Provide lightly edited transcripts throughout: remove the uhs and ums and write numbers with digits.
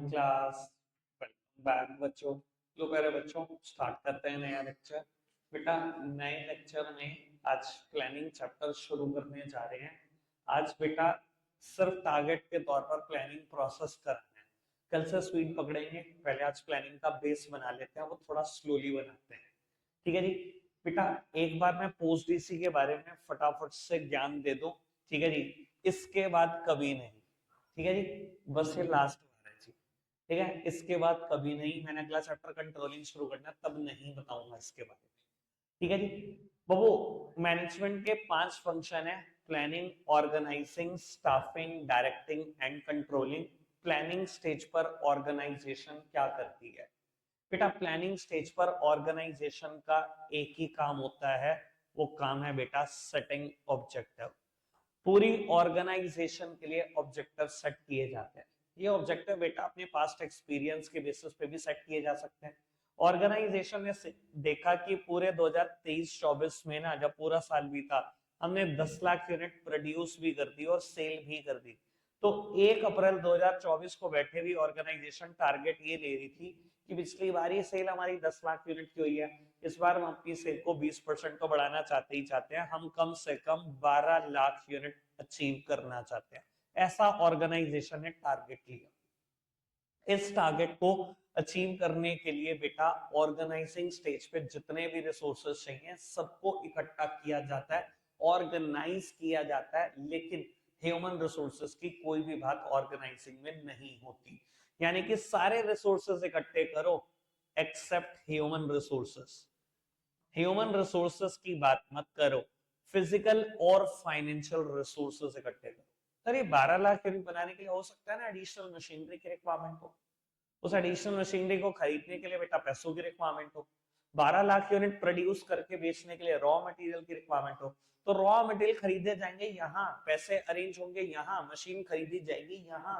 Morning class. Welcome back बच्चों। लो प्यारे बच्चों, स्टार्ट करते हैं नया लेक्चर। बेटा, नए लेक्चर में आज प्लानिंग चैप्टर शुरू करने जा रहे हैं। आज बेटा सिर्फ टारगेट के तौर पर प्लानिंग प्रोसेस करना है। कल से स्पीड पकड़ेंगे। पहले आज प्लानिंग का बेस बना लेते हैं, वो थोड़ा स्लोली बनाते हैं। ठीक है जी। बेटा एक बार मैं पोस्ट डीसी के बारे में फटाफट से ज्ञान दे दूं। ठीक है जी। इसके बाद कभी नहीं। ठीक है जी। बस ये लास्ट बार है जी। ठीक है, इसके बाद कभी नहीं। मैंने अगला चैप्टर कंट्रोलिंग शुरू करना है, तब नहीं बताऊंगा इसके बारे में। ठीक है जी। बबू, मैनेजमेंट के 5 फंक्शन है: planning, organizing, staffing, directing and controlling. Planning stage पर ऑर्गेनाइजेशन क्या करती है? बेटा प्लानिंग स्टेज पर ऑर्गेनाइजेशन का एक ही काम होता है। वो काम है बेटा सेटिंग ऑब्जेक्टिव। पूरी ऑर्गेनाइजेशन के लिए ऑब्जेक्टिव सेट किए जाते हैं। ये ऑब्जेक्टिव बेटा अपने पास्ट एक्सपीरियंस के बेसिस पे भी सेट किए जा सकते हैं। ऑर्गेनाइजेशन ने देखा कि पूरे 2023-24 में ना, जब पूरा साल बीता, हमने 10 लाख यूनिट प्रोड्यूस भी कर दी और सेल भी कर दी। तो 1 अप्रैल 2024 को बैठे हुई ऑर्गेनाइजेशन टारगेट ये ले रही थी कि पिछली बार ये सेल हमारी 10 लाख यूनिट की हुई है, इस बार हम अपनी सेल को 20% तो बढ़ाना चाहते ही चाहते हैं, हम कम से कम 12 लाख यूनिट अचीव करना चाहते हैं। ऐसा ऑर्गेनाइजेशन ने टारगेट लिया। इस टारगेट को अचीव करने के लिए बेटा ऑर्गेनाइजिंग स्टेज पे जितने भी रिसोर्सेज चाहिए सबको इकट्ठा किया जाता है, ऑर्गेनाइज किया जाता है। लेकिन ह्यूमन रिसोर्सेज की कोई भी बात ऑर्गेनाइजिंग में नहीं होती। यानी कि सारे रिसोर्सेज इकट्ठे करो except human resources. Human resources की बात मत करो, फिजिकल और फाइनेंशियल रिसोर्सेज इकट्ठे करो। सर ये 12 लाख यूनिट बनाने के लिए हो सकता है ना एडिशनल मशीनरी की रिक्वायरमेंट हो, उस एडिशनल मशीनरी को खरीदने के लिए बेटा पैसों की रिक्वायरमेंट हो, 12 लाख यूनिट प्रोड्यूस करके बेचने के लिए रॉ मटेरियल की रिक्वायरमेंट हो। तो रॉ मटेरियल खरीदे जाएंगे यहाँ, पैसे अरेंज होंगे यहाँ, मशीन खरीदी जाएगी यहाँ,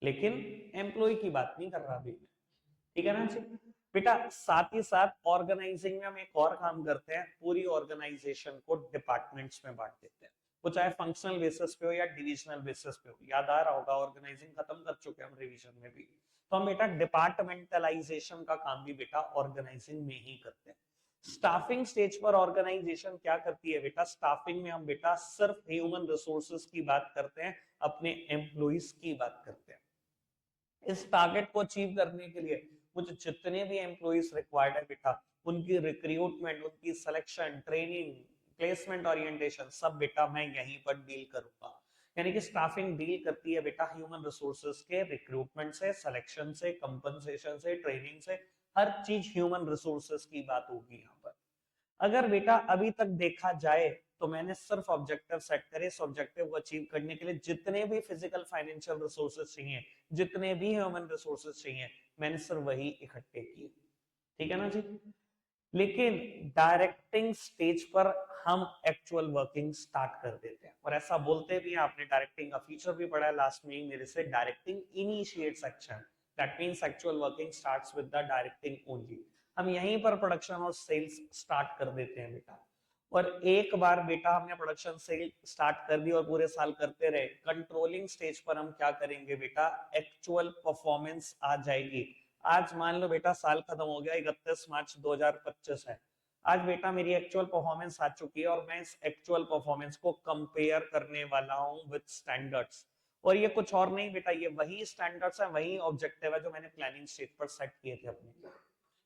लेकिन एम्प्लॉय की बात नहीं कर रहा अभी। ठीक है ना जी। बेटा साथ ही साथ ऑर्गेनाइजिंग में हम एक और काम करते हैं, पूरी ऑर्गेनाइजेशन को डिपार्टमेंट्स में बांट देते हैं। वो चाहे फंक्शनल बेसिस पे हो या डिविजनल बेसिस पे हो। याद आ रहा होगा ऑर्गेनाइजिंग खत्म कर चुके हैं हम रिवीजन में भी। तो हम बेटा डिपार्टमेंटलाइजेशन का काम भी बेटा ऑर्गेनाइजिंग में ही करते हैं। स्टाफिंग स्टेज पर ऑर्गेनाइजेशन क्या करती है बेटा? स्टाफिंग में हम बेटा सिर्फ ह्यूमन रिसोर्सेज की बात करते हैं, अपने एम्प्लॉइज की बात करते हैं। इस टारगेट को अचीव करने के लिए मुझे जितने भी एम्प्लॉइज रिक्वायर्ड है बेटा, उनकी रिक्रूटमेंट, उनकी सिलेक्शन, ट्रेनिंग, प्लेसमेंट, ओरिएंटेशन सब बेटा मैं यहीं पर डील करूंगा। यानी कि स्टाफिंग डील करती है बेटा ह्यूमन रिसोर्सेज के रिक्रूटमेंट से, सिलेक्शन से, कंपनसेशन से, ट्रेनिंग से, हर चीज ह्यूमन रिसोर्सेज की बात होगी यहाँ पर। अगर बेटा अभी तक देखा जाए तो मैंने सिर्फ ऑब्जेक्टिव सेट करे, इस ऑब्जेक्टिव को अचीव करने के लिए जितने भी फिजिकल फाइनेंशियल रिसोर्सेज चाहिए, जितने भी ह्यूमन रिसोर्सेज चाहिए, मैंने सिर्फ वही इकट्ठे किए। ठीक है ना जी। लेकिन डायरेक्टिंग स्टेज पर हम एक्चुअल वर्किंग स्टार्ट कर देते हैं, और ऐसा बोलते भी हैं, आपने डायरेक्टिंग का फीचर भी पढ़ा है लास्ट में ही मेरे से, directing initiates action, that means actual working starts with the directing only. हम यहीं पर प्रोडक्शन और सेल्स स्टार्ट कर देते हैं बेटा। और एक बार बेटा हमने प्रोडक्शन सेल स्टार्ट कर दी और पूरे साल करते रहे, कंट्रोलिंग स्टेज पर हम क्या करेंगे बेटा? एक्चुअल परफॉर्मेंस आ जाएगी। आज मान लो बेटा साल खत्म हो गया, 31 मार्च 2025 है। आज बेटा मेरी एक्चुअल परफॉर्मेंस आ चुकी है और मैं इस एक्चुअल परफॉर्मेंस को कंपेयर करने वाला हूं विद स्टैंडर्ड्स। और ये कुछ और नहीं बेटा, ये वही स्टैंडर्ड्स है, वही ऑब्जेक्टिव है जो मैंने प्लानिंग स्टेज पर सेट किए थे अपने।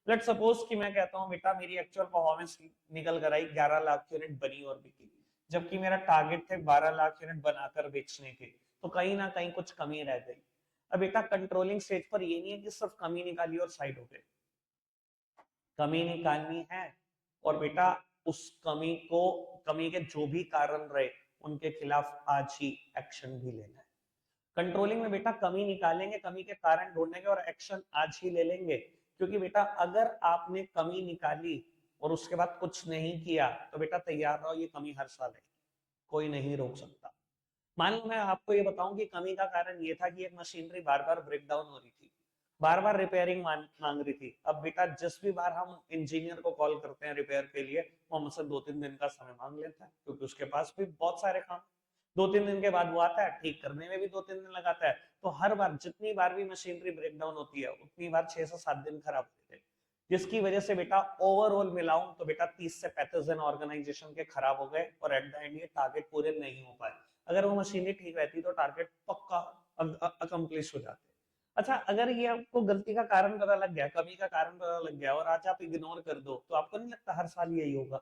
लेट सपोज कि मैं कहता हूं बेटा मेरी एक्चुअल परफॉर्मेंस निकल कर आई 11 लाख यूनिट बनी और बिकी, जबकि मेरा टारगेट थे 12 लाख यूनिट बनाकर बेचने के। तो कहीं ना कहीं कुछ कमी रह गई। अब बेटा कंट्रोलिंग स्टेज पर ये नहीं है कि सिर्फ कमी निकाली और साइड हो गए, कमी निकालनी है और बेटा उस कमी के जो भी कारण रहे उनके खिलाफ आज ही एक्शन भी लेना है। कंट्रोलिंग में बेटा कमी निकालेंगे, कमी के कारण ढूंढेंगे और एक्शन आज ही ले लेंगे। क्योंकि बेटा अगर आपने कमी निकाली और उसके बाद कुछ नहीं किया तो बेटा तैयार रहो, ये कमी हर साल है, कोई नहीं रोक सकता। मान लो मैं आपको ये बताऊं कि कमी का कारण ये था कि एक मशीनरी बार बार ब्रेक डाउन हो रही थी, बार बार रिपेयरिंग मांग रही थी। अब बेटा जिस भी बार हम इंजीनियर को कॉल करते हैं रिपेयर के लिए, वो हमसे 2-3 दिन का समय मांग लेता है, क्योंकि उसके पास भी बहुत सारे काम। 2-3 दिन के बाद वो आता है, ठीक करने में भी 2-3 दिन लगाता है, तो हर बार जितनी बार भी मशीनरी ब्रेकडाउन होती है उतनी बार 6 से 7 दिन खराब होते हैं, जिसकी वजह से बेटा ओवरऑल मिलाऊं तो बेटा 30 से 35 दिन ऑर्गेनाइजेशन के खराब हो गए और एट द एंड ये टारगेट पूरे नहीं हो पाए। अगर वो मशीनरी ठीक रहती तो टारगेट पक्का अकम्प्लिश हो जाते। अच्छा, अगर ये आपको गलती का कारण पता लग गया, कमी का कारण पता लग गया और आज आप इग्नोर कर दो, तो आपको नहीं लगता हर साल यही होगा?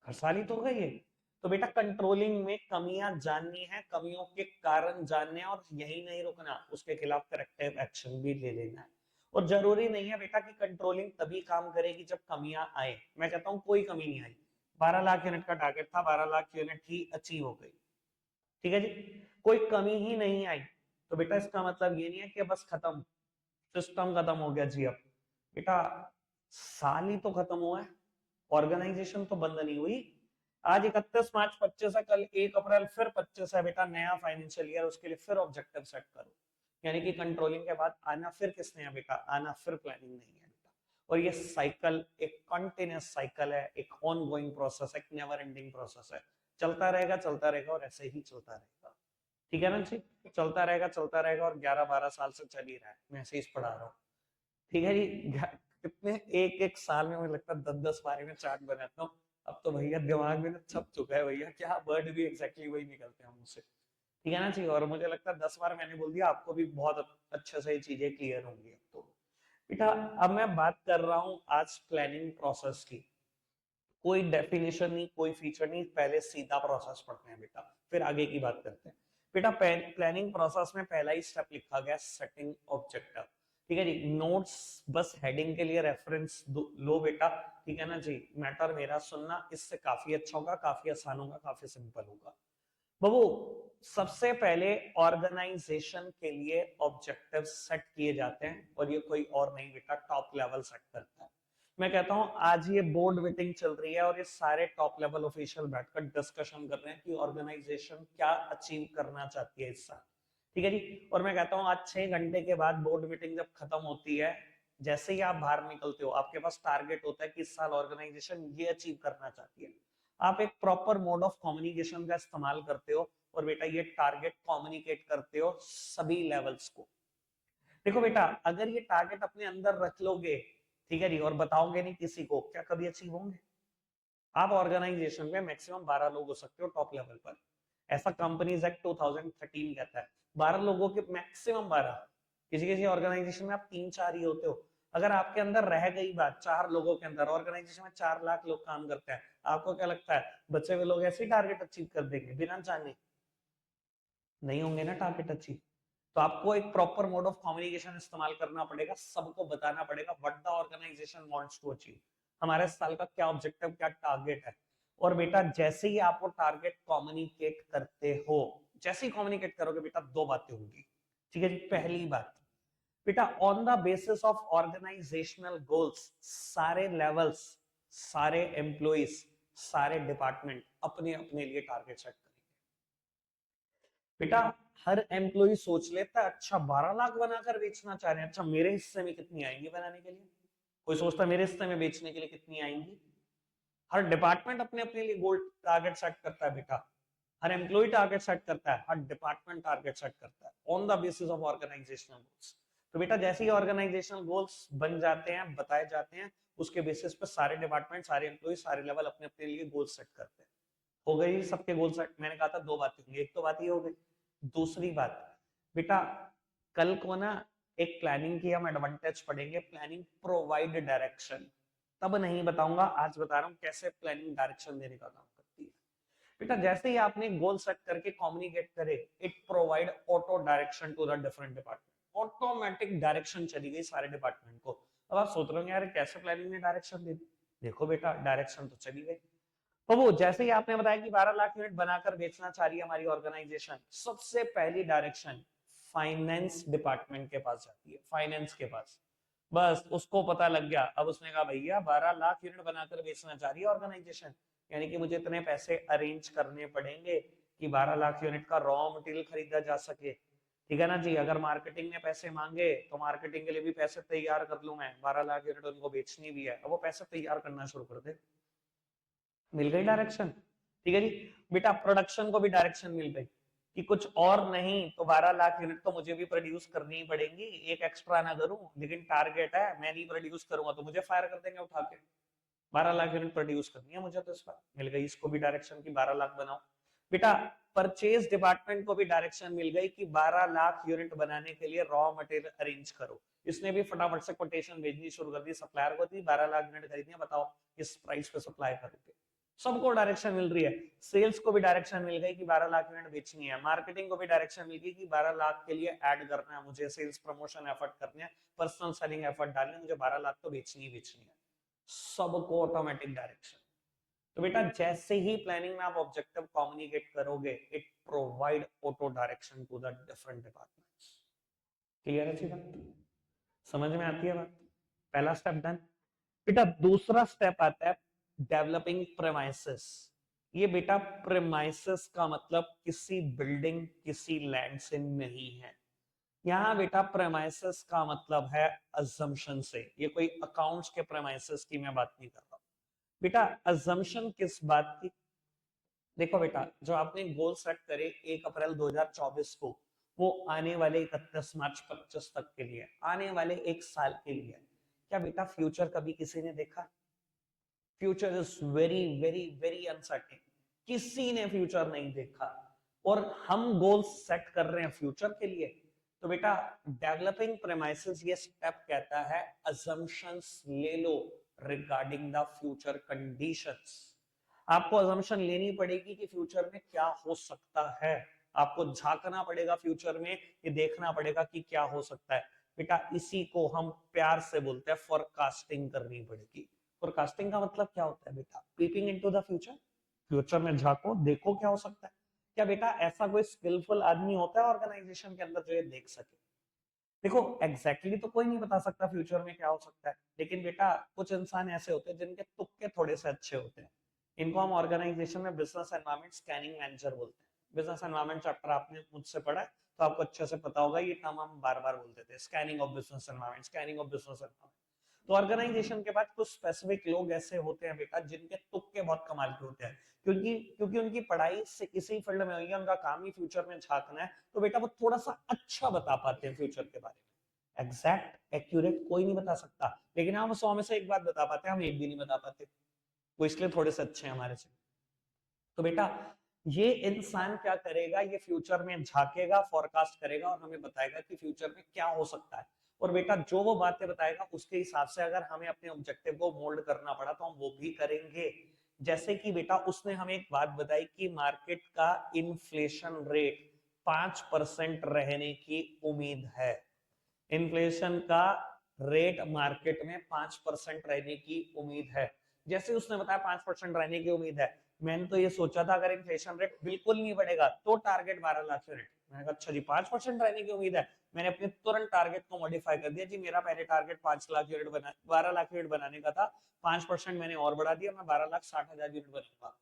हर साल ही तो होगा ये। तो बेटा कंट्रोलिंग में कमियां जाननी है, कमियों के कारण जानने हैं और यही नहीं रुकना, उसके खिलाफ करेक्टिव एक्शन भी ले लेना है। और जरूरी नहीं है बेटा कि कंट्रोलिंग तभी काम करेगी जब कमियां आए। मैं कहता हूं कोई कमी नहीं आई, 12 लाख यूनिट का टारगेट था, 12 लाख यूनिट ही अचीव हो गई, ठीक है जी, कोई कमी ही नहीं आई, तो बेटा इसका मतलब ये नहीं है कि बस खत्म, सिस्टम खत्म हो गया जी। अब बेटा साल ही तो खत्म हुआ है, ऑर्गेनाइजेशन तो बंद नहीं हुई। आज 31 मार्च 25 है, कल 1 अप्रैल फिर 25 है बेटा, नया फाइनेंशियल ईयर, उसके लिए फिर ऑब्जेक्टिव सेट करो। यानी कि कंट्रोलिंग के बाद आना फिर किसने है बेटा? आना फिर प्लानिंग नहीं है बेटा। और ये साइकिल एक कंटिन्यूअस साइकिल है, एक ऑन गोइंग प्रोसेस, एक नेवर एंडिंग प्रोसेस है, चलता रहेगा और ऐसे ही चलता रहेगा, ठीक है ना जी? चलता रहेगा और 11-12 साल से चल ही रहा है, मैं ऐसे ही पढ़ा रहा हूँ, ठीक है जी। कितने एक एक साल में मुझे लगता है 10-10 बारे में चार्ट बनाता हूँ। अब तो भैया दिमाग में ना छप चुका है भैया, क्या वर्ड भी एग्जैक्टली वही निकलते हैं मुझसे, ठीक है ना जी। और मुझे लगता है 10 बार मैंने बोल दिया, आपको भी बहुत अच्छे से चीजें क्लियर होंगी अब तो बेटा। अब मैं बात कर रहा हूँ आज प्लानिंग प्रोसेस की, कोई डेफिनेशन नहीं, कोई फीचर नहीं, पहले सीधा प्रोसेस पढ़ते हैं बेटा, फिर आगे की बात करते हैं बेटा। प्लानिंग प्रोसेस में पहला ही स्टेप लिखा गया सेटिंग ऑब्जेक्टिव, ठीक है जी। नोट्स बस हेडिंग के लिए रेफरेंस लो बेटा, ठीक है ना जी। मैटर मेरा सुनना, इससे काफी अच्छा होगा, काफी आसान होगा, काफी सिंपल होगा। बाबू सबसे पहले ऑर्गेनाइजेशन के लिए ऑब्जेक्टिव सेट किए जाते हैं और ये कोई और नहीं बेटा टॉप लेवल सेट करता है। मैं कहता हूं आज ये बोर्ड मीटिंग चल रही है और ये सारे टॉप लेवल ऑफिशियल बैठकर डिस्कशन कर रहे हैं कि ऑर्गेनाइजेशन क्या अचीव करना चाहती है इस साल, ठीक है जी। और मैं कहता हूं आज 6 घंटे के बाद बोर्ड मीटिंग जब खत्म होती है, जैसे ही आप बाहर निकलते हो आपके पास टारगेट होता है कि इस साल ऑर्गेनाइजेशन ये अचीव करना चाहती है। आप एक प्रॉपर मोड ऑफ कम्युनिकेशन का इस्तेमाल करते हो और बेटा ये टारगेट कम्युनिकेट करते हो सभी लेवल्स को। देखो बेटा अगर ये टारगेट अपने अंदर रख लोगे, ठीक है जी, और बताओगे नहीं किसी को, क्या कभी अचीव होंगे? आप ऑर्गेनाइजेशन में मैक्सिमम 12 लोग हो सकते हो टॉप लेवल पर, ऐसा कंपनीज एक्ट 2013 कहता है। 12 लोगों के मैक्सिमम 12, किसी किसी ऑर्गेनाइजेशन में आप 3-4 ही होते हो। अगर आपके अंदर रह गई बात 4 लोगों के अंदर, ऑर्गेनाइजेशन में 4 लाख लोग काम करते हैं, आपको क्या लगता है बचे हुए लोग ऐसे ही टारगेट अचीव कर देंगे बिना जाने? नहीं होंगे ना टारगेट अचीव। तो आपको एक प्रॉपर मोड ऑफ कम्युनिकेशन इस्तेमाल करना पड़ेगा, सबको बताना पड़ेगा what the organization wants to achieve, हमारे साल का क्या ऑब्जेक्टिव, क्या टारगेट है। और बेटा जैसे ही आप वो टारगेट कम्युनिकेट करते हो, जैसे ही कम्युनिकेट करोगे बेटा दो बातें होंगी, ठीक है जी। पहली बात बेटा on the basis of organizational goals सारे लेवल्स, सारे एम्प्लॉइज, सारे डिपार्टमेंट अपने अपने लिए टारगेट सेट करेंगे बेटा। हर एम्प्लॉय सोच लेता है अच्छा 12 लाख बनाकर बेचना चाह रहे हैं, अच्छा मेरे हिस्से में कितनी आएंगी बनाने के लिए? कोई सोचता है मेरे हिस्से में बेचने के लिए कितनी आएंगी? हर डिपार्टमेंट अपने अपने लिए गोल टारगेट सेट करता है बेटा, हर एम्प्लॉय टारगेट सेट करता है, हर डिपार्टमेंट टारगेट सेट करता है on the basis of organizational goals. तो बेटा जैसे ही ऑर्गेनाइजेशनल गोल्स बन जाते हैं, बताए जाते हैं, उसके बेसिस पर सारे डिपार्टमेंट, सारे एम्प्लॉय, सारे लेवल अपने अपने लिए गोल सेट करते हैं। हो गई सबके गोल सेट। मैंने कहा था दो बातें होंगी, एक तो बात ये हो गई। दूसरी बात बेटा कल को ना एक प्लानिंग की हम एडवांटेज पढ़ेंगे, प्लानिंग प्रोवाइड डायरेक्शन। तब नहीं बताऊंगा, आज बता रहा हूं कैसे प्लानिंग डायरेक्शन देने का काम करती है बेटा। जैसे ही आपने गोल सेट करके कम्युनिकेट करे, it provide auto direction to the different department, automatic direction चली गई सारे डिपार्टमेंट को। अब आप सोच रहे हो यार कैसे प्लानिंग ने डायरेक्शन दे दी? देखो बेटा डायरेक्शन तो चली गई। तो वो जैसे ही आपने बताया कि 12 लाख यूनिट बनाकर बेचना चाह रही है हमारी ऑर्गेनाइजेशन, सबसे पहली डायरेक्शन फाइनेंस डिपार्टमेंट के पास जाती है, फाइनेंस के पास। बस उसको पता लग गया, अब उसने कहा भैया 12 लाख यूनिट बनाकर बेचना चाह रही है ऑर्गेनाइजेशन, यानी कि मुझे इतने पैसे अरेंज करने पड़ेंगे कि 12 लाख यूनिट का रॉ मटेरियल खरीदा जा सके, ठीक है ना जी। अगर मार्केटिंग ने पैसे मांगे तो मार्केटिंग के लिए भी पैसे तैयार कर लूं मैं, 12 लाख यूनिट उनको बेचनी भी है, अब वो पैसे तैयार करना शुरू कर दे। मिल गई डायरेक्शन, ठीक है जी। बेटा प्रोडक्शन को भी डायरेक्शन मिल गई, कि कुछ और नहीं तो 12 लाख यूनिट तो मुझे भी प्रोड्यूस करनी ही पड़ेंगी, एक एक्स्ट्रा ना करूं, लेकिन टारगेट है, मैं नहीं प्रोड्यूस करूंगा तो मुझे फायर कर देंगे उठा के। 12 लाख यूनिट प्रोड्यूस करनी है मुझे, तो इस बार मिल गई इसको भी डायरेक्शन की 12 लाख बनाओ। बेटा परचेज डिपार्टमेंट को भी डायरेक्शन मिल गई कि 12 लाख यूनिट बनाने के लिए रॉ मटेरियल अरेंज करो। इसने भी फटाफट से कोटेशन भेजनी शुरू कर दी सप्लायर को, दी 12 लाख यूनिट खरीदनी है, बताओ इस प्राइस पे सप्लाई करोगे। सबको डायरेक्शन मिल रही है। सेल्स को भी डायरेक्शन मिल गई कि 12 लाख यूनिट बेचनी है, मार्केटिंग को भी डायरेक्शन मिल गई कि 12 लाख के लिए ऐड करना है मुझे, सेल्स प्रमोशन एफर्ट करने हैं, पर्सनल सेलिंग एफर्ट डालने, मुझे 12 लाख तो बेचनी ही बेचनी है। सबको ऑटोमेटिक डायरेक्शन। तो बेटा जैसे ही प्लानिंग में आप ऑब्जेक्टिव कम्युनिकेट करोगे, it provide auto direction to the different departments. Clear है बात? समझ में आती है बात? पहला स्टेप डन। बेटा दूसरा स्टेप आता है डेवलपिंग प्रेमाइसेस। ये बेटा प्रेमाइसेस का मतलब किसी बिल्डिंग किसी लैंड से नहीं है। यहाँ बेटा प्रेमाइसेस का मतलब है अजम्पशन से। ये कोई अकाउंट्स के प्रेमाइसेस की मैं बात नहीं कर रहा। बेटा अजम्पशन किस बात की? देखो बेटा जो आपने गोल सेट करे 1 अप्रैल 2024 को, वो आने वाले 31 मार्च 25 तक के लिए, आने वाले 1 साल के लिए। क्या बेटा फ्यूचर कभी किसी ने देखा? Future is very very very uncertain. किसी ने फ्यूचर नहीं देखा और हम गोल सेट कर रहे हैं फ्यूचर के लिए। तो बेटा डेवलपिंग प्रेमाइसेस ये स्टेप कहता है assumptions ले लो रिगार्डिंग द फ्यूचर कंडीशंस। आपको assumption लेनी पड़ेगी कि फ्यूचर में क्या हो सकता है, आपको झांकना पड़ेगा फ्यूचर में, ये देखना पड़ेगा कि क्या हो सकता है। बेटा इसी को हम प्यार से बोलते हैं फोरकास्टिंग करनी पड़ेगी। फोरकास्टिंग का मतलब क्या होता है बेटा? Peeping into the future. Future में झांको, देखो क्या हो सकता है। क्या बेटा ऐसा कोई स्किलफुल आदमी होता है ऑर्गेनाइजेशन के अंदर जो ये देख सके? देखो एग्जैक्टली तो कोई नहीं बता सकता फ्यूचर में क्या हो सकता है, लेकिन बेटा कुछ इंसान ऐसे होते हैं जिनके तुक्के थोड़े से अच्छे होते हैं। इनको हम ऑर्गेनाइजेशन में बिजनेस एनवायरनमेंट स्कैनिंग मैनेजर बोलते हैं। बिजनेस एनवायरनमेंट चैप्टर आपने मुझसे पढ़ा है तो आपको अच्छे से पता होगा, ये टर्म हम बार बार बोलते थे, scanning of business environment, scanning of business environment. तो ऑर्गेनाइजेशन के बाद कुछ स्पेसिफिक लोग ऐसे होते हैं बेटा जिनके तुक्के बहुत कमाल के होते हैं, क्योंकि क्योंकि उनकी पढ़ाई से किसी फील्ड में हुई है, उनका काम ही फ्यूचर में झांकना है, तो बेटा वो थोड़ा सा अच्छा बता पाते हैं फ्यूचर के बारे में। एग्जैक्ट एक्यूरेट कोई नहीं बता सकता, लेकिन हम 100 में से एक बात बता पाते हैं, हम एक भी नहीं बता पाते, वो इसलिए थोड़े से अच्छे हैं हमारे से। तो बेटा ये इंसान क्या करेगा, ये फ्यूचर में झांकेगा, फोरकास्ट करेगा और हमें बताएगा कि फ्यूचर में क्या हो सकता है। और बेटा जो वो बातें बताएगा उसके हिसाब से अगर हमें अपने ऑब्जेक्टिव को मोल्ड करना पड़ा तो हम वो भी करेंगे। जैसे कि बेटा उसने हमें एक बात बताई कि मार्केट का इन्फ्लेशन रेट 5% रहने की उम्मीद है। इन्फ्लेशन का रेट मार्केट में 5% रहने की उम्मीद है। जैसे उसने बताया 5% रहने की उम्मीद है, मैंने तो ये सोचा था अगर इन्फ्लेशन रेट बिल्कुल नहीं बढ़ेगा तो टारगेट 12 लाख यूनिट। मैंने कहा अच्छा जी 5% रहने की उम्मीद है, मैंने अपने तुरंत टारगेट को मॉडिफाई कर दिया जी, मेरा पहले टारगेट 5 लाख यूनिट बना 12 लाख यूनिट बनाने का था, 5% मैंने और बढ़ा दिया, मैं 12,60,000 यूनिट बनाऊंगा,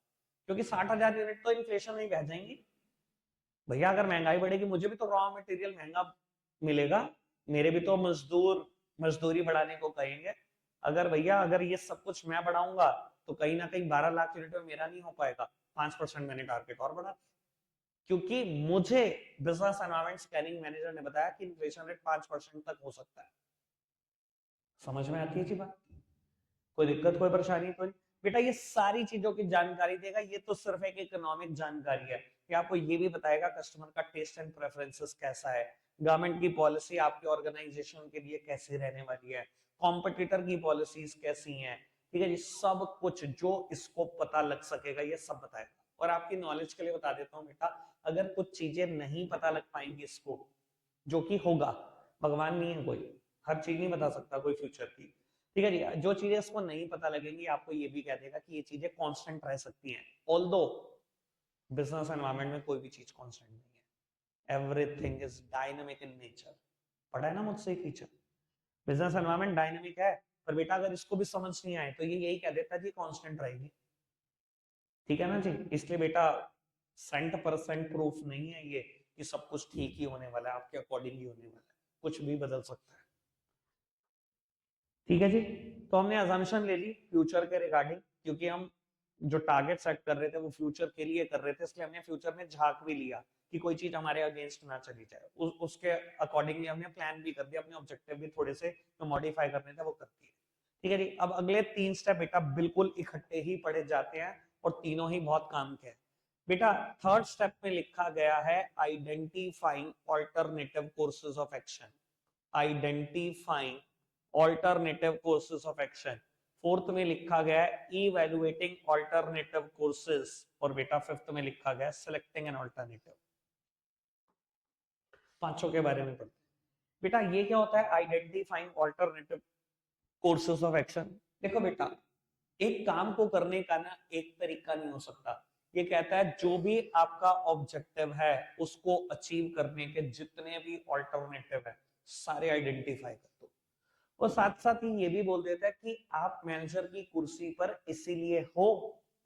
क्योंकि 60,000 यूनिट तो इन्फ्लेशन में बह जाएंगी। भैया अगर महंगाई बढ़ेगी मुझे भी तो रॉ मटेरियल महंगा मिलेगा, मेरे भी तो मजदूर मजदूरी बढ़ाने को कहेंगे। अगर भैया अगर ये सब कुछ मैं बढ़ाऊंगा तो कहीं ना कहीं 12 लाख यूनिट में मेरा नहीं हो पाएगा, 5% मैंने टारगेट और बढ़ा, क्योंकि मुझे बिजनेस एनवायरनमेंट स्कैनिंग मैनेजर ने बताया कि इन्फ्लेशन रेट 5% तक हो सकता है। समझ में आती है जी बात? कोई दिक्कत कोई परेशानी तो नहीं? बेटा ये सारी चीजों की जानकारी देगा, ये तो सिर्फ एक इकोनॉमिक जानकारी है, कि आपको ये भी बताएगा कस्टमर का टेस्ट एंड प्रेफरेंसेस कैसा है, गवर्नमेंट की पॉलिसी आपके ऑर्गेनाइजेशन के लिए कैसी रहने वाली है, कॉम्पिटिटर की पॉलिसीज कैसी हैं, ठीक है जी, सब कुछ जो इसको पता लग सकेगा ये सब बताएगा। और आपकी नॉलेज के लिए बता देता हूँ बेटा, अगर कुछ चीजें नहीं पता लग पाएंगी इसको, जो कि होगा, भगवान नहीं है कोई, हर चीज नहीं बता सकता कोई फ्यूचर की, ठीक है जी, जो चीजें इसको नहीं पता लगेंगी आपको ये भी कह देगा कि ये चीजें कांस्टेंट रह सकती हैं, ऑल्दो बिजनेस एनवायरनमेंट में कोई भी चीज कांस्टेंट नहीं है, everything is dynamic in nature. पढ़ा है ना मुझसे एक फीचर, बिजनेस एनवायरनमेंट डायनामिक है, पर बेटा अगर इसको भी समझ नहीं आए तो ये यही कह देता है कि कांस्टेंट रहेगी, ठीक है ना जी। इसलिए बेटा 100% प्रूफ नहीं है ये कि सब कुछ ठीक ही होने वाला है, आपके अकॉर्डिंग ही होने वाला है, कुछ भी बदल सकता है, ठीक है जी। तो हमने अजम्पशन ले ली फ्यूचर के रिगार्डिंग, क्योंकि हम जो टारगेट सेट कर रहे थे वो फ्यूचर के लिए कर रहे थे, इसलिए हमने फ्यूचर में झांक भी लिया कि कोई चीज हमारे अगेंस्ट ना चली जाए, उसके अकॉर्डिंगली हमने प्लान भी कर दिया, अपने ऑब्जेक्टिव भी थोड़े से जो मॉडिफाई करने थे वो कर दिए। ठीक है जी, अब अगले 3 स्टेप बेटा बिल्कुल इकट्ठे ही पढ़े जाते हैं और तीनों ही बहुत काम के हैं बेटा। थर्ड स्टेप में लिखा गया है identifying alternative courses of action, identifying alternative courses of action. Fourth में लिखा गया है इवैल्यूएटिंग ऑल्टरनेटिव कोर्सेज, और बेटा फिफ्थ में लिखा गया है सिलेक्टिंग एन ऑल्टरनेटिव। पांचों के बारे में पढ़ते बेटा। ये क्या होता है identifying alternative courses of action? देखो बेटा, एक काम को करने का ना एक तरीका नहीं हो सकता। ये कहता है जो भी आपका ऑब्जेक्टिव है उसको अचीव करने के जितने भी ऑल्टरनेटिव है सारे आइडेंटिफाई कर दो। और साथ साथ ही ये भी बोल देता है कि आप मैनेजर की कुर्सी पर इसीलिए हो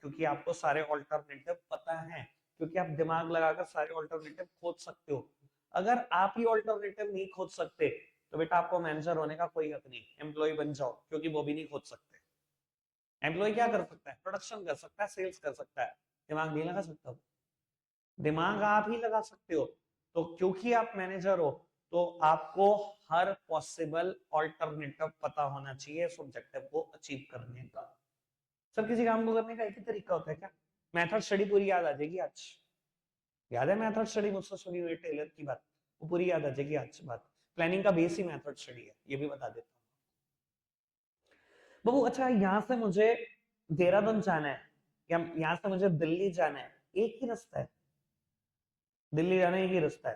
क्योंकि आपको सारे ऑल्टरनेटिव पता है, क्योंकि आप दिमाग लगाकर सारे ऑल्टरनेटिव खोज सकते हो। अगर आप ही ऑल्टरनेटिव नहीं खोज सकते तो बेटा आपको मैनेजर होने का कोई हक नहीं, एम्प्लॉय बन जाओ, क्योंकि वो भी नहीं खोज सकते। एम्प्लॉय क्या कर सकता है? प्रोडक्शन कर सकता है, सेल्स कर सकता है, दिमाग नहीं लगा सकता। दिमाग आप ही लगा सकते हो। तो क्योंकि आप मैनेजर हो तो आपको हर पॉसिबल ऑल्टरनेटिव पता होना चाहिए इस ऑब्जेक्टिव को अचीव करने का। सर किसी काम को करने का एक ही तरीका होता है क्या? मेथड स्टडी पूरी याद आ जाएगी आज? याद है मेथड स्टडी मुझसे सुनी हुई टेलर की बात? वो पूरी याद आ जाएगी आज बात। प्लानिंग का बेस ही मेथड स्टडी है, ये भी बता देता हूँ बाबू। अच्छा, यहाँ से मुझे देहरादून जाना है या यहाँ से मुझे दिल्ली जाना है, एक ही रास्ता है। दिल्ली जाने एक ही रास्ता है,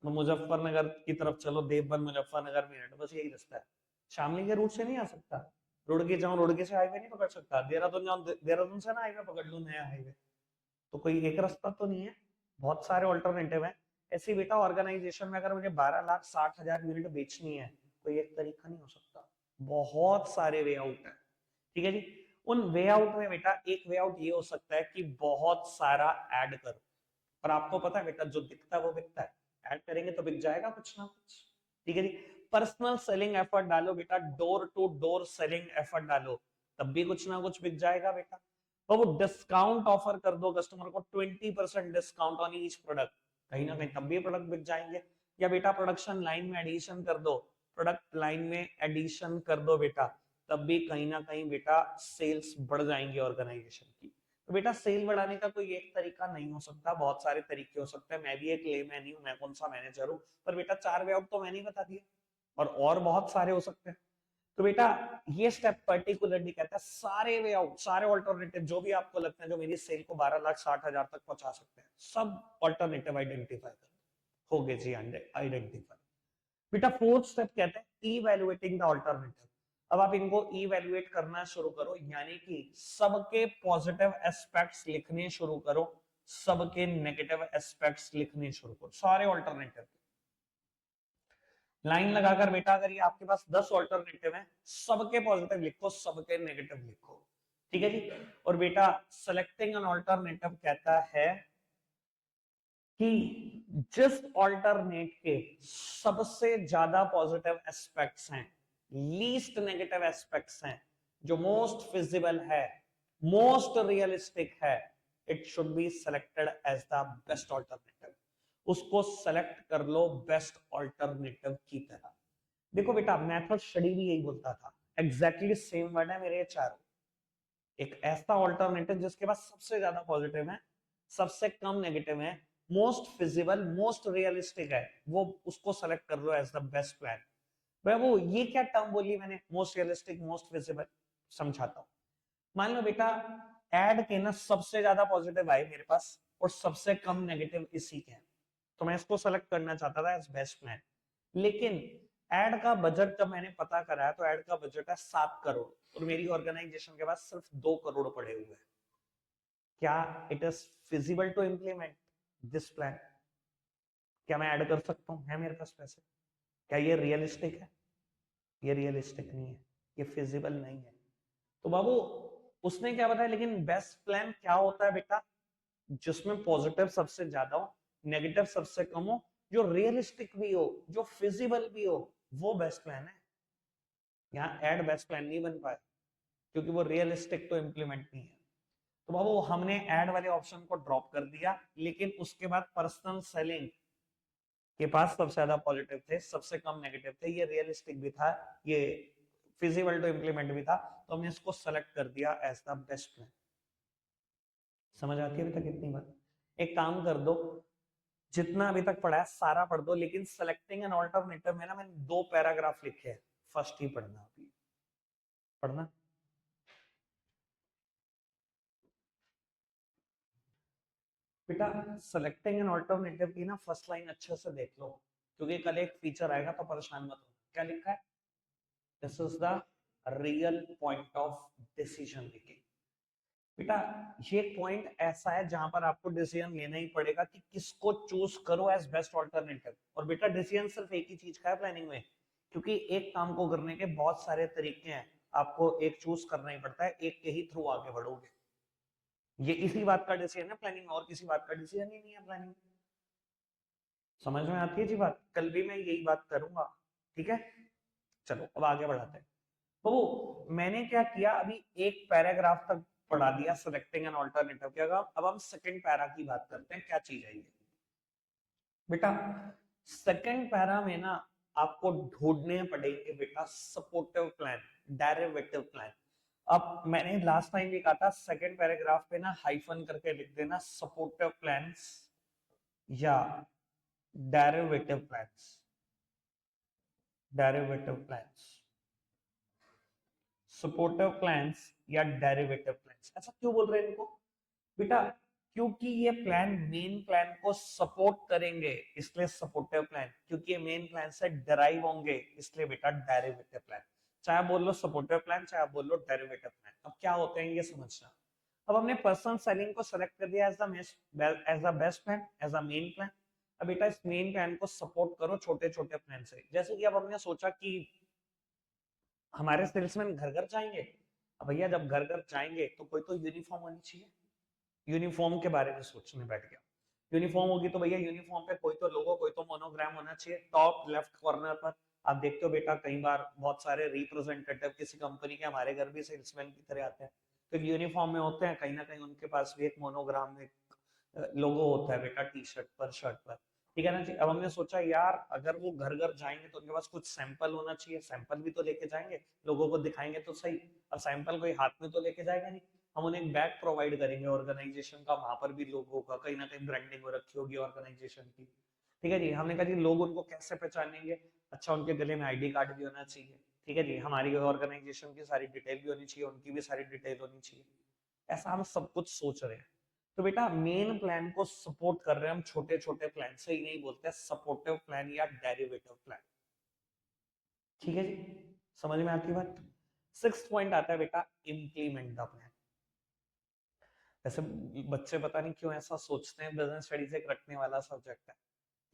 तो मुजफ्फरनगर की तरफ चलो, देवबंद मुजफ्फरनगर मेरठ, बस यही रास्ता है। शामली के रूट से नहीं आ सकता, रुड़की जाऊं रुड़की से हाईवे नहीं पकड़ सकता, देहरादून जाऊं देहरादून से ना हाईवे पकड़ लूं, नया हाईवे। तो कोई एक रास्ता तो नहीं है, बहुत सारे ऑल्टरनेटिव है। ऐसी बेटा ऑर्गेनाइजेशन में अगर मुझे 12,60,000 यूनिट बेचनी है कोई एक तरीका नहीं हो सकता, बहुत सारे वे आउट है। ठीक है जी, उन वे आउट में बेटा एक वे आउट ये हो सकता है कि बहुत सारा ऐड करो, पर आपको पता है बेटा जो दिखता है वो बिकता है, ऐड करेंगे तो बिक जाएगा कुछ ना कुछ। ठीक है जी, पर्सनल सेलिंग एफर्ट डालो बेटा, door to door selling effort डालो, तब भी कुछ ना कुछ बिक जाएगा बेटा। तो वो डिस्काउंट ऑफर कर दो कस्टमर को, 20% डिस्काउंट ऑन ईच प्रोडक्ट, कहीं ना कहीं तब भी प्रोडक्ट बिक जाएंगे। या बेटा प्रोडक्शन लाइन में एडिशन कर दो, प्रोडक्ट लाइन में एडिशन कर दो बेटा, तब भी कहीं ना कहीं बेटा सेल्स बढ़ जाएंगे ऑर्गेनाइजेशन की। तो बेटा सेल बढ़ाने का कोई एक तरीका नहीं हो सकता, बहुत सारे तरीके हो सकते हैं। मैं भी एक लेमैन ही हूं, मैं कौन सा मैनेजर हूं, पर बेटा 4 वे आउट तो मैंने ही बता दिए, और बहुत सारे हो सकते हैं। तो बेटा ये स्टेप पर्टिकुलरली कहता है सारे वे आउट, सारे ऑल्टरनेटिव जो भी आपको लगता है जो मेरी सेल को 12,60,000 तक पहुंचा सकते हैं, सब ऑल्टरनेटिव आइडेंटिफाई कर हो गए जी, आइडेंटिफाई। बेटा फोर्थ स्टेप कहते हैं इवैल्यूएटिंग द ऑल्टरनेटिव। अब आप इनको इवैल्यूएट करना शुरू करो, यानी कि सबके पॉजिटिव एस्पेक्ट्स लिखने शुरू करो, सबके नेगेटिव एस्पेक्ट्स लिखने शुरू करो, सारे ऑल्टरनेटिव। लाइन लगाकर बेटा अगर ये आपके पास 10 ऑल्टरनेटिव हैं, सबके पॉजिटिव लिखो, सबके नेगेटिव लिखो। ठीक है जी, और बेटा सेलेक्टिंग एन ऑल्टरनेटिव कहता है कि जिस ऑल्टरनेट के सबसे ज्यादा पॉजिटिव एस्पेक्ट्स हैं, लीस्ट नेगेटिव एस्पेक्ट्स हैं, जो मोस्ट फिजिबल है, मोस्ट रियलिस्टिक है, it should be selected as the best alternative. उसको सेलेक्ट कर लो बेस्ट ऑल्टरनेटिव की तरह। देखो बेटा मेथड स्टडी भी यही बोलता था, एग्जैक्टली सेम वर्ड है मेरे चारों। एक ऐसा ऑल्टरनेटिव जिसके पास सबसे ज्यादा पॉजिटिव है, सबसे कम नेगेटिव है, मोस्ट फिजिबल, मोस्ट रियलिस्टिक है, वो उसको सेलेक्ट कर लो एज द बेस्ट प्लान। भाई वो ये क्या टर्म बोली मैंने, मोस्ट रियलिस्टिक मोस्ट विजिबल, समझाता हूं। मान लो बेटा एड के ना सबसे ज्यादा पॉजिटिव आए मेरे पास और सबसे कम नेगेटिव इसी के हैं, तो मैं इसको सेलेक्ट करना चाहता था एज बेस्ट प्लान। लेकिन एड का बजट जब मैंने पता कराया तो एड का बजट है 7 करोड़ और मेरी ऑर्गेनाइजेशन के पास सिर्फ 2 करोड़ पड़े हुए हैं। क्या it is feasible to implement this plan? क्या मैं ऐड कर सकता हूँ? है मेरे पास पैसे? क्या ये रियलिस्टिक है? ये रियलिस्टिक नहीं है, ये फिजिबल नहीं है। तो बाबू उसने क्या बताया, लेकिन बेस्ट प्लान क्या होता है बेटा? जिसमें पॉजिटिव सबसे ज्यादा हो, नेगेटिव सबसे कम हो, जो रियलिस्टिक भी हो, जो फिजिबल भी हो, वो बेस्ट प्लान है। यहाँ एड बेस्ट प्लान नहीं बन पाया क्योंकि वो रियलिस्टिक तो इंप्लीमेंट नहीं है। तो बाबू हमने ऐड वाले ऑप्शन को ड्रॉप कर दिया, लेकिन उसके बाद पर्सनल सेलिंग के पास सबसे ज्यादा पॉजिटिव थे, सबसे कम नेगेटिव थे, ये रियलिस्टिक भी था, ये फिजिबल टू इम्प्लीमेंट भी था, तो हमने इसको सेलेक्ट कर दिया एज द बेस्ट प्लान। समझ आती है अभी तक इतनी बात? एक काम कर दो, जितना अभी तक पढ़ा है सारा पढ़ दो, लेकिन सेलेक्टिंग एन ऑल्टरनेटिव में ना मैंने 2 पैराग्राफ लिखे हैं, फर्स्ट ही पढ़ना, अभी पढ़ना। बेटा सेलेक्टिंग एन ऑल्टरनेटिव की ना फर्स्ट लाइन अच्छे से देख लो, क्योंकि कल एक फीचर आएगा तो परेशान मत हो। क्या लिखा है? This is the real point of decision making. बेटा ये पॉइंट ऐसा है जहां पर आपको डिसीजन लेना ही पड़ेगा कि किसको चूज करो एज बेस्ट ऑल्टरनेटिव। और बेटा डिसीजन सिर्फ एक ही चीज का है प्लानिंग में, क्योंकि एक काम को करने के बहुत सारे तरीके हैं, आपको एक चूज करना ही पड़ता है, एक के ही थ्रू आगे बढ़ोगे। ये इसी बात का डिसीजन है प्लानिंग में, और किसी बात का डिसीजन ही नहीं है प्लानिंग। समझ में आती है जी बात? कल भी मैं यही बात करूंगा, ठीक है? चलो अब आगे बढ़ाते हैं। तो मैंने क्या किया, अभी एक पैराग्राफ तक पढ़ा दिया सिलेक्टिंग एन ऑल्टरनेटिव के। अब हम सेकंड पैरा की बात करते हैं, क्या चीज है ये। बेटा सेकंड पैरा में ना आपको ढूंढने पड़ेंगे बेटा सपोर्टिव प्लान, डेरिवेटिव प्लान। अब मैंने लास्ट टाइम भी कहा था, सेकंड पैराग्राफ पे ना हाइफन करके लिख देना सपोर्टिव प्लान्स या derivative plans, derivative plans, supportive plans या डेरिवेटिव प्लान्स। ऐसा क्यों बोल रहे हैं इनको बेटा? क्योंकि ये प्लान मेन प्लान को सपोर्ट करेंगे, इसलिए सपोर्टिव प्लान। क्योंकि ये मेन प्लान से डिराइव होंगे, इसलिए बेटा डेरिवेटिव प्लान। चाहे बोल लो सपोर्टिव प्लान, चाहे बोल लो डेरिवेटिव प्लान। अब क्या होते हैं ये समझना। अब हमने पर्सनल सेलिंग को सेलेक्ट कर दिया as the best plan, as the main plan. अब बेटा इस मेन प्लान को सपोर्ट करो छोटे छोटे प्लान से। जैसे कि अब हमने सोचा कि हमारे सेल्समैन घर घर जाएंगे। अब भैया जब घर घर जाएंगे तो कोई तो यूनिफॉर्म होनी चाहिए। यूनिफॉर्म के बारे में सोचने बैठ गया। यूनिफॉर्म होगी तो भैया यूनिफॉर्म पे कोई तो लोगो, कोई तो मोनोग्राम होना चाहिए टॉप लेफ्ट कॉर्नर पर। आप देखते हो बेटा कई बार बहुत सारे रिप्रेजेंटेटिव किसी कंपनी के हमारे घर भी सेल्समैन की तरह आते हैं, तो यूनिफॉर्म में होते हैं, कहीं ना कहीं उनके पास भी एक मोनोग्राम, एक लोगो होता है बेटा टी शर्ट पर, शर्ट पर। ठीक है ना जी? अब हमने सोचा यार अगर वो घर घर जाएंगे तो उनके पास कुछ सैंपल होना चाहिए, सैंपल भी तो लेके जाएंगे, लोगों को दिखाएंगे तो सही। अब सैंपल कोई हाथ में तो लेके जाएगा नहीं, हम उन्हें एक बैग प्रोवाइड करेंगे ऑर्गेनाइजेशन का, वहां पर भी लोगों का कहीं ना कहीं ब्रांडिंग हो रखी होगी ऑर्गेनाइजेशन की। ठीक है जी? हमने कहा जी लोग उनको कैसे पहचानेंगे? अच्छा उनके गले में आईडी कार्ड भी होना चाहिए। ठीक है जी? हमारी ऑर्गेनाइजेशन की सारी डिटेल भी होनी चाहिए, उनकी भी सारी डिटेल होनी चाहिए। ऐसा हम सब कुछ सोच रहे हैं। तो बेटा मेन प्लान को सपोर्ट कर रहे हैं हम छोटे छोटे प्लान से, ही नहीं बोलते सपोर्टिव प्लान या डेरिवेटिव प्लान। ठीक है जी? समझ में आती बात? 6th पॉइंट आता है बेटा इम्प्लीमेंट द प्लान। वैसे बच्चे पता नहीं क्यों ऐसा सोचते हैं, बिजनेस स्टडीज एक रटने वाला सब्जेक्ट है।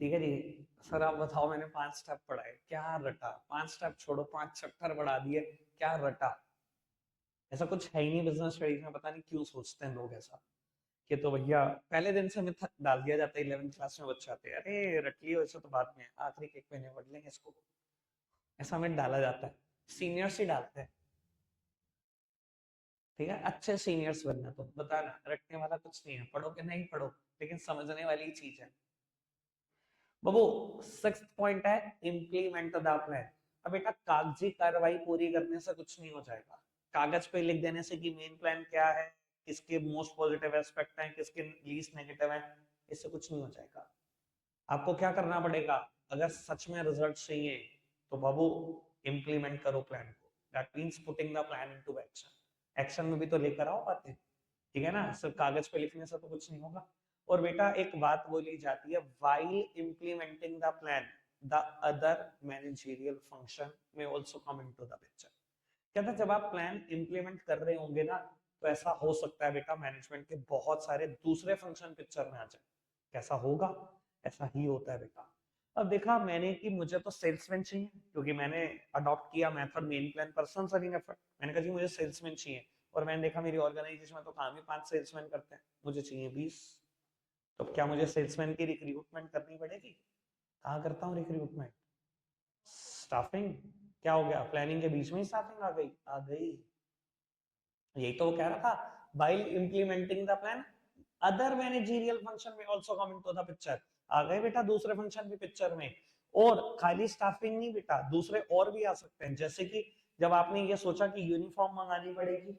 ठीक है जी? सर आप बताओ मैंने 5 स्टेप पढ़ाए, क्या रटा? 5 स्टेप छोड़ो, 5 चैप्टर बढ़ा दिए, क्या रटा? ऐसा कुछ है ही नहीं बिजनेस स्टडीज में, पता नहीं क्यों सोचते हैं लोग ऐसा। कि तो भैया पहले दिन से मिथ डाल दिया जाता है, 11th क्लास में बच्चे आते हैं, अरे रट लियो ऐसे तो बाद में आखिरी एक महीने पढ़ लेंगे इसको। ऐसा मिथ डाला जाता है, सीनियर्स ही डालते हैं। ठीक है? अच्छे सीनियर्स बनना, तो बताना रटने वाला कुछ नहीं है, पढ़ो कि नहीं पढ़ो, लेकिन समझने वाली चीज है। बाबू 6th पॉइंट है इम्प्लीमेंट द प्लान। अब बेटा कागजी कार्रवाई पूरी करने से कुछ नहीं हो जाएगा, कागज पे लिख देने से कि मेन प्लान क्या है, किसके मोस्ट पॉजिटिव एस्पेक्ट हैं, किसके लीस्ट नेगेटिव हैं, इससे कुछ नहीं हो जाएगा। आपको क्या करना पड़ेगा? अगर सच में रिजल्ट चाहिए तो बाबू इम्प्लीमेंट करो प्लान को, that means putting the plan into action. Action में भी तो लेकर आओ बातें। ठीक है ना? सिर्फ कागज पे लिखने से तो कुछ नहीं होगा। और बेटा एक बात बोली जाती है, while implementing the plan the other managerial function may also come into the picture। कहता है जब आप प्लान इंप्लीमेंट कर रहे होंगे ना, तो ऐसा हो सकता है बेटा मैनेजमेंट के बहुत सारे दूसरे फंक्शन पिक्चर में आ जाए। कैसा होगा? ऐसा ही होता है बेटा। अब देखा मैंने कि मुझे तो सेल्समैन चाहिए, क्योंकि मैंने अडॉप्ट किया method main plan person selling effort. मैंने कहा जी मुझे सेल्समैन चाहिए, और मैंने देखा मेरी ऑर्गेनाइजेशन में तो काम ही 5 सेल्समैन करते हैं, मुझे चाहिए 20। तो क्या मुझे सेल्समैन की रिक्रूटमेंट करनी पड़ेगी? कहाँ करता हूँ रिक्रूटमेंट? स्टाफिंग। क्या हो गया? प्लानिंग के बीच में ही स्टाफिंग आ गई? आ गई। यही तो वो कह रहा था, while implementing the plan other managerial function may also come into the picture। आ गए बेटा दूसरे फंक्शन भी पिक्चर में। और खाली स्टाफिंग नहीं बेटा, दूसरे और भी आ सकते हैं, जैसे कि जब आपने ये सोचा कि यूनिफॉर्म मंगानी पड़ेगी,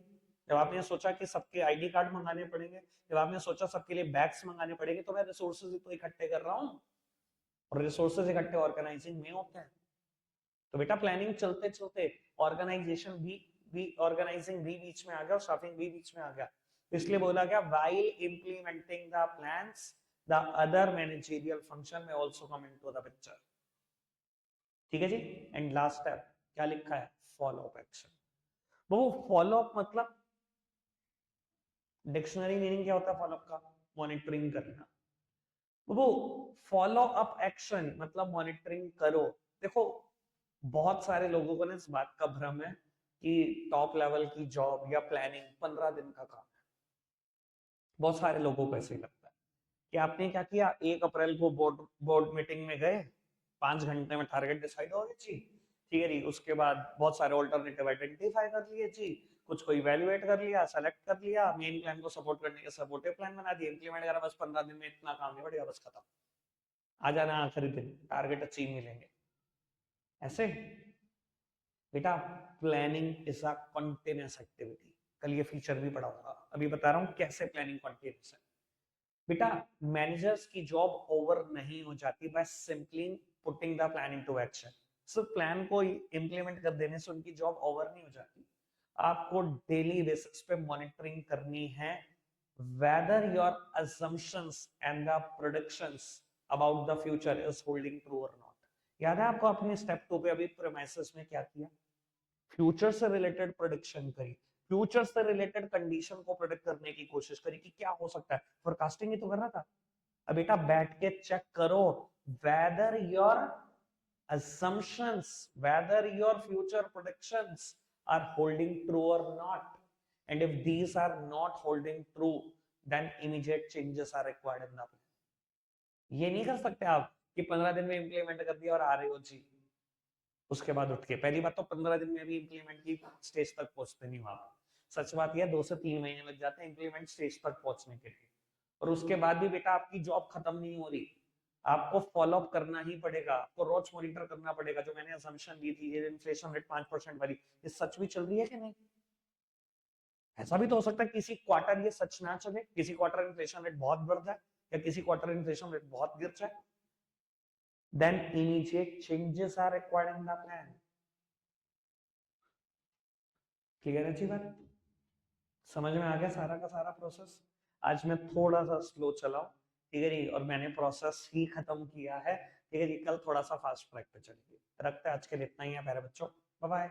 जब आपने सोचा कि सबके आईडी कार्ड मंगाने पड़ेंगे, जब आपने सोचा सबके लिए बैग्स मंगाने पड़ेंगे, तो मैं रिसोर्सेज तो इकट्ठे कर रहा हूँ, और रिसोर्सेज इकट्ठे ऑर्गेनाइजिंग में होते हैं। तो बेटा प्लानिंग चलते चलते ऑर्गेनाइजेशन भी ऑर्गेनाइजिंग भी बीच में आ गया और स्टाफिंग भी बीच में आ गया, इसलिए बोला गया while implementing the plans the other managerial function may also come into the picture। ठीक है जी। एंड लास्ट स्टेप क्या लिखा है, फॉलो अप एक्शन। वो फॉलो अप मतलब डिक्शनरी मीनिंग क्या होता है फॉलो अप का, मॉनिटरिंग करना। वो फॉलो अप एक्शन मतलब मॉनिटरिंग करो। देखो बहुत सारे लोगों को ना इस बात का भ्रम है कि टॉप लेवल की जॉब या प्लानिंग 15 दिन का काम है। बहुत सारे लोगों को ऐसे ही लगता है कि आपने क्या किया, 1 अप्रैल को बोर्ड मीटिंग में गए, 5 घंटे में टारगेट डिसाइड हो गया जी, ठीक है जी। उसके बाद बहुत सारे ऑल्टरनेटिव आइडेंटिफाई कर लिए जी, कुछ को इवैल्यूएट कर लिया, सेलेक्ट कर लिया, मेन प्लान को सपोर्ट करने के सपोर्टिव प्लान बना दिया, इंप्लीमेंट करा, बस 15 दिन में इतना काम नहीं बढ़ेगा, बस खत्म, आ जाना आखिरी दिन टारगेट अचीव मिलेंगे। ऐसे बेटा planning is a continuous activity. कल ये फीचर भी पढ़ाऊंगा, अभी बता रहा हूँ कैसे प्लानिंग कंटिन्यूअस है। बेटा मैनेजर्स की जॉब ओवर नहीं हो जाती by simply putting the plan into action. सिर्फ प्लान को इंप्लीमेंट कर देने से उनकी जॉब ओवर नहीं हो जाती। आपको डेली बेसिस पे मॉनिटरिंग करनी है whether your assumptions and the predictions about the future is holding true or not। याद है आपको अपने स्टेप 2 पे अभी प्रीमाइसेस में क्या किया, फ्यूचर से रिलेटेड प्रोडिक्शन करी, फ्यूचर से रिलेटेड कंडीशन को प्रोडिक्ट करने की कोशिश करी कि क्या हो सकता है, फोरकास्टिंग ही तो कर रहा था। अब बेटा बैठ के चेक करो whether your assumptions, whether your future predictions are holding true or not, and if these are not holding true then immediate changes are required in the plan। ये नहीं कर सकते आप कि 15 दिन में इंप्लीमेंट कर दिया और आ रहे हो जी, उसके बाद उठ के, पहली बात तो 15 दिन में भी इंप्लीमेंट की स्टेज तक पहुंचते नहीं हो आप। सच बात यह 2 से 3 महीने लग जाते हैं इंप्लीमेंट स्टेज तक पहुंचने के लिए, और उसके बाद भी बेटा आपकी जॉब खत्म नहीं हो रही, आपको फॉलो अप करना ही पड़ेगा, आपको रोज मॉनिटर करना पड़ेगा। जो मैंने असम्पशन दी थी ये इन्फ्लेशन रेट 5% वाली, ये सच भी चल रही है कि नहीं। ऐसा भी तो हो सकता है किसी क्वार्टर ये सच ना चले, किसी क्वार्टर इन्फ्लेशन रेट बहुत बढ़ जाए या किसी क्वार्टर इन्फ्लेशन रेट बहुत गिर जाए, then immediate changes are required in the plan। Clear है जी बात, समझ में आ गया सारा का सारा प्रोसेस। आज मैं थोड़ा सा स्लो चला हूं, ठीक है जी, और मैंने प्रोसेस ही खत्म किया है, ठीक है जी। कल थोड़ा सा फास्ट ट्रैक पे चलेंगे। रखते हैं आज के लिए इतना ही है प्यारे बच्चों, बाय बाय।